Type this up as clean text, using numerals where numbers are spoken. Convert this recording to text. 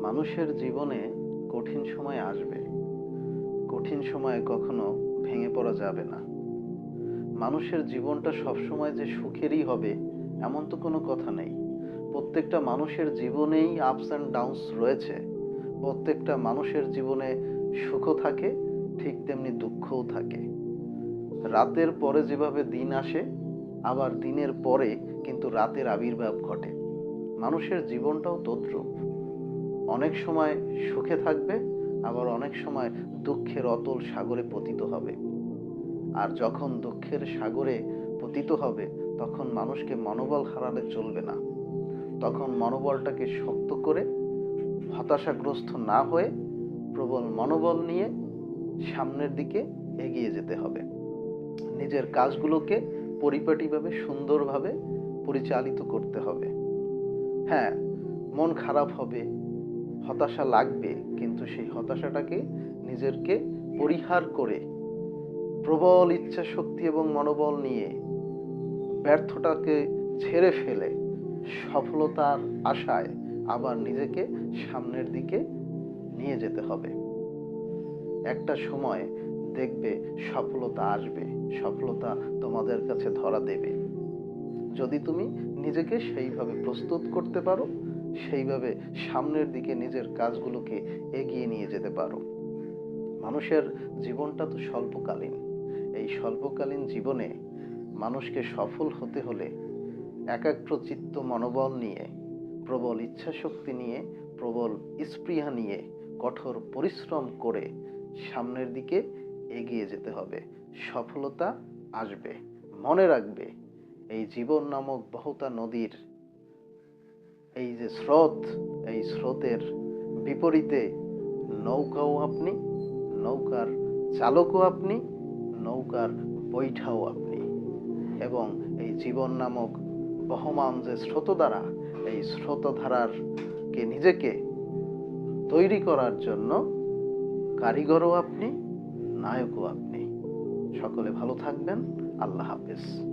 মানুষের জীবনে কঠিন সময় আসবে। কঠিন সময়ে কখনো ভেঙে পড়া যাবে না। মানুষের জীবনটা সবসময় যে সুখেরই হবে এমন তো কোনো কথা নেই। প্রত্যেকটা মানুষের জীবনেই আপস অ্যান্ড ডাউনস রয়েছে। প্রত্যেকটা মানুষের জীবনে সুখও থাকে, ঠিক তেমনি দুঃখও থাকে। রাতের পরে যেভাবে দিন আসে, আবার দিনের পরে কিন্তু রাতের আবির্ভাব ঘটে। মানুষের জীবনটাও তদ্রূপ। অনেক সময় সুখে থাকবে, আবার অনেক সময় দুঃখের অতল সাগরে পতিত হবে। আর যখন দুঃখের সাগরে পতিত হবে, তখন মানুষকে মনোবল হারালে চলবে না। তখন মনোবলটাকে শক্ত করে, হতাশাগ্রস্ত না হয়ে প্রবল মনোবল নিয়ে সামনের দিকে এগিয়ে যেতে হবে। নিজের কাজগুলোকে পরিপাটিভাবে, সুন্দরভাবে পরিচালিত করতে হবে। হ্যাঁ, মন খারাপ হবে, হতাশা লাগবে, কিন্তু সেই হতাশাটাকে নিজেকে পরিহার করে প্রবল ইচ্ছা শক্তি এবং মনোবল নিয়ে ব্যর্থটাকে ঝেড়ে ফেলে সফলতার আশায় আবার নিজেকে সামনের দিকে নিয়ে যেতে হবে। একটা সময় দেখবে সফলতা আসবে, সফলতা তোমাদের কাছে ধরা দেবে, যদি তুমি নিজেকে সেইভাবে প্রস্তুত করতে পারো, সেইভাবে সামনের দিকে নিজের কাজগুলোকে এগিয়ে নিয়ে যেতে পারো। মানুষের জীবনটা তো স্বল্পকালীন। এই স্বল্পকালীন জীবনে মানুষকে সফল হতে হলে একাগ্রচিত্ত মনোবল নিয়ে, প্রবল ইচ্ছাশক্তি নিয়ে, প্রবল স্পৃহা নিয়ে, কঠোর পরিশ্রম করে সামনের দিকে এগিয়ে যেতে হবে। সফলতা আসবে। মনে রাখবে, এই জীবন নামক বহুতা নদীর এই যে স্রোত, এই স্রোতের বিপরীতে নৌকাও আপনি, নৌকার চালকও আপনি, নৌকার বৈঠাও আপনি। এবং এই জীবন নামক বহমান যে স্রোতধারা, এই স্রোতধারাকে নিজেকে তৈরি করার জন্য কারিগরও আপনি, নায়কও আপনি। সকলে ভালো থাকবেন। আল্লাহ হাফেজ।